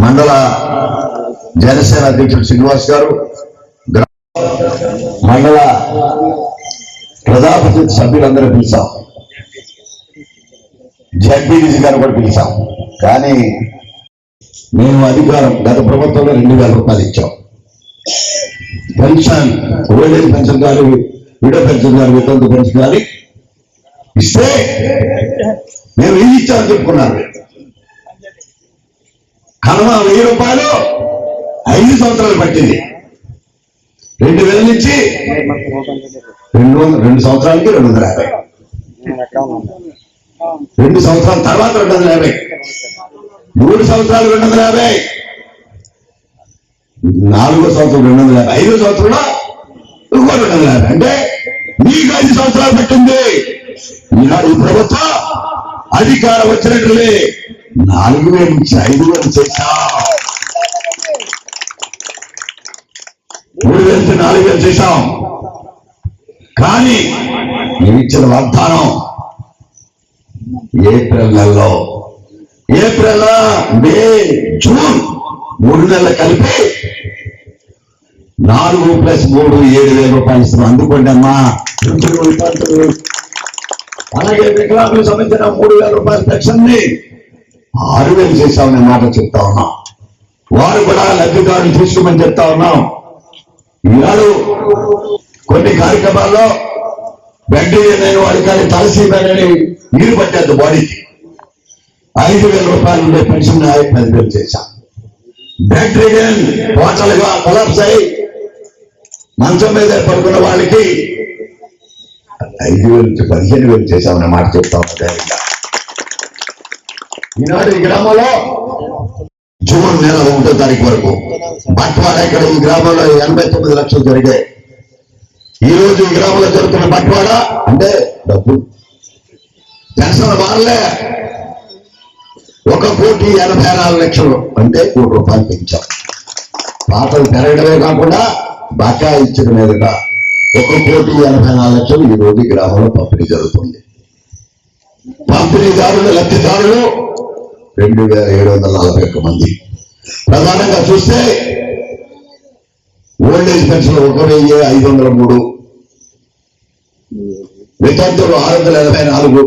మండల జనసేన అధ్యక్షుడు శ్రీనివాస్ గారు, మండల ప్రజాప్రతినిధి సభ్యులందరూ పిలిచాం, జడ్పీటీసీ గారు కూడా పిలిచాం. కానీ మేము అధికారం గత ప్రభుత్వంలో 2000 రూపాయలు ఇచ్చాం. పెన్షన్, ఓల్డ్ ఏజ్ పెన్షన్ కానీ, విడో పెన్షన్ కానీ, వితంతు పెన్షన్ కానీ ఇస్తే మేము ఇది ఇచ్చామని చెప్పుకున్నాను. కనుమ 1000 రూపాయలు 5 సంవత్సరాలు పట్టింది. 2000 నుంచి 2 సంవత్సరాలకి 250, 2 సంవత్సరాల తర్వాత 250, 3 సంవత్సరాలు 250, 4వ సంవత్సరం 250, 5వ సంవత్సరంలో ఇంకో 250. అంటే మీకు 5 సంవత్సరాలు పట్టింది. ఈనాడు ఈ ప్రభుత్వం అధికారం వచ్చినట్లే 4000 నుంచి 5000 చేశాం, 3000 నుంచి 4000 చేశాం. కానీ మేము ఇచ్చిన వాగ్దానం ఏప్రిల్, మే, జూన్ 3 నెలలు కలిపి 4 + 3 7,000 రూపాయలు ఇస్తున్నాం. అందుకోండి అమ్మా. అలాగే వికలాంగులకు సంబంధించిన 3,000 రూపాయల పెన్షన్ ని 6,000 చేశామనే మాట చెప్తా ఉన్నాం. వారు కూడా లబ్ధిదారులు తీసుకోమని చెప్తా ఉన్నాం. ఈనాడు కొన్ని కార్యక్రమాల్లో వెంటనే నేను వాడి కానీ తలసీమని నీరు పట్టేది బాడీకి 5,000 రూపాయలు ఉండే పెన్షన్ 10,000 చేశాం. బ్యాక్టీరియన్ టోటల్ గా కొలాప్స్ అయి మంచం మీద పడుకున్న వాళ్ళకి 5,000 నుంచి 15,000 చేశామనే మాట చెప్తా ఉంటా. ఈనాడు ఈ గ్రామంలో జూన్ నెల 1వ తారీఖు వరకు బట్వాడ ఇక్కడ ఈ గ్రామంలో 89 లక్షలు జరిగాయి. ఈ రోజు ఈ గ్రామంలో జరుగుతున్న బట్వాడ అంటే డబ్బు పెన్షన్ వాళ్ళే 1,84,00,000 అంటే ₹1 కోటి పెంచాం. పాతలు పెరగడమే కాకుండా బకాయి ఇచ్చిన మీదుగా 1,84,00,000 ఈ రోజు ఈ గ్రామంలో పంపిణీ జరుగుతుంది. పంపిణీదారులు, లబ్ధిదారులు 2,741 మంది. ప్రధానంగా చూస్తే ఓల్డ్ ఏజ్ పెన్షన్ 1,503, వితంతులు 684,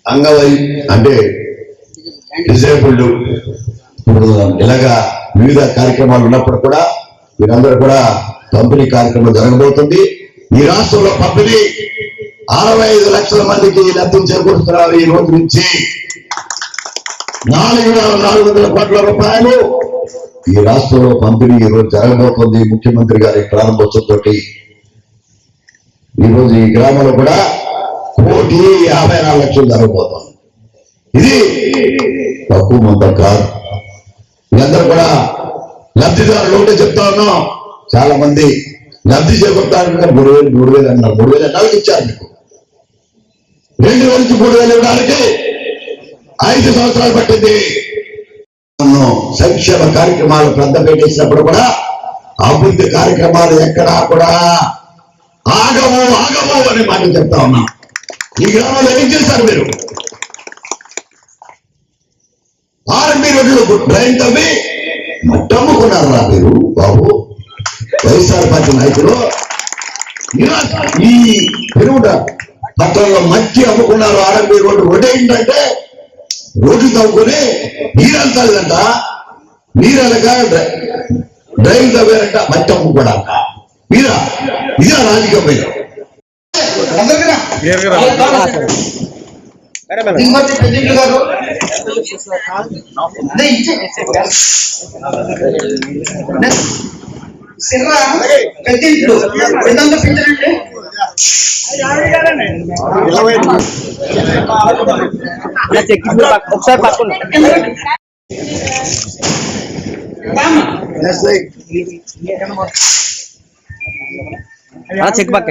అంగవై అంటే డిసేబుల్డ్. ఇప్పుడు ఇలాగా వివిధ కార్యక్రమాలు ఉన్నప్పుడు కూడా వీరందరూ కూడా పంపిణీ కార్యక్రమం జరగబోతుంది. ఈ రాష్ట్రంలో పంపిణీ 65 లక్షల మందికి లబ్ధి చేకూరుస్తున్నారు. ఈ రోజు నుంచి 4,400 కోట్ల రూపాయలు ఈ రాష్ట్రంలో పంపిణీ ఈ రోజు జరగబోతుంది. ముఖ్యమంత్రి గారి ప్రారంభోత్సవంతో ఈ రోజు ఈ గ్రామంలో కూడా 1,54,00,000 జరగబోతుంది. ఇది తక్కువ మంద కాదు. వీళ్ళందరూ కూడా లబ్ధిదారులు ఒకటే చెప్తా ఉన్నాం. చాలా మంది లబ్ధి చేకూరుతారంటే 3,000, 3,000 అన్నారు. 3,000 ఎన్నాళ్ళకి ఇచ్చారు మీకు? 2,000 నుంచి 3,000 ఇవ్వడానికి 5 సంవత్సరాలు పట్టింది. సంక్షేమ కార్యక్రమాలు పెద్ద పెట్టేసినప్పుడు కూడా అభివృద్ధి కార్యక్రమాలు ఎక్కడా కూడా ఆగవు అనే మాట చెప్తా ఉన్నాం. ఈ గ్రామంలో ఏం చేశారు మీరు? ఆర్ఎంబీ రోడ్లు డ్రైన్ తవ్వి మట్టమ్ముకున్నారా మీరు బాబు? వైఎస్ఆర్ పార్టీ నాయకులు ఈ పెరుగుట పట్టణంలో మట్టి అమ్ముకున్నారు. ఆర్ఎంబీ రోడ్డు ఏంటంటే రోడ్లు తవ్వుకొని నీరంతాలంట, నీరలగా డ్రైన్ తవ్వారంట, మట్టి అమ్ముకోడాక. మీరా ఇదా రాజకీయ పైన ఒకసారి పక్కన చెక్ పక్క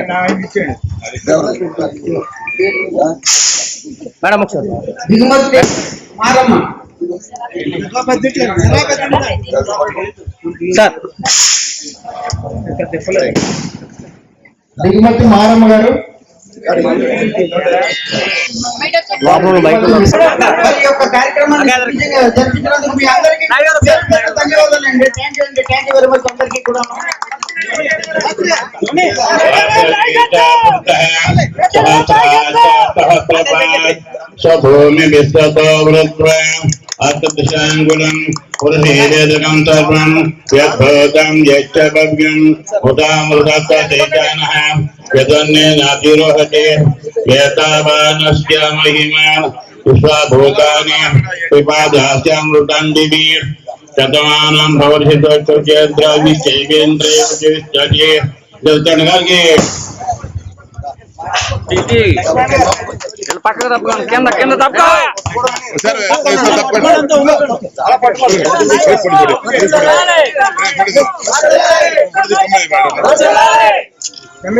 మేడం ఒకసారి దిగుమతి మారమ్మ సార్ దిగుమతి మారమ్మ గారు. మరి యొక్క కార్యక్రమాన్ని జరిపించినందుకు మీ అందరికీ ధన్యవాదాలండి. థ్యాంక్ యూ అండి. థ్యాంక్ యూ వెరీ మచ్ అందరికీ కూడా. స్వభూమి విశ్వతో వృత్వా అర్థశాంగులం పురుషేదకం సర్వం యద్భూతం యచ్చ భవ్యం ఉదామృతేజానః యదన్నేనాతిరోహతే ఏతావానస్య మహిమా విశ్వభూతాని విపాదాస్యామృతం దివి శతమానం భవతిద్రవిశ్చైవేంద్రియే కలిగి పక్కకు తప్పుకోండి, కింద కింద తప్పుకో. Hey,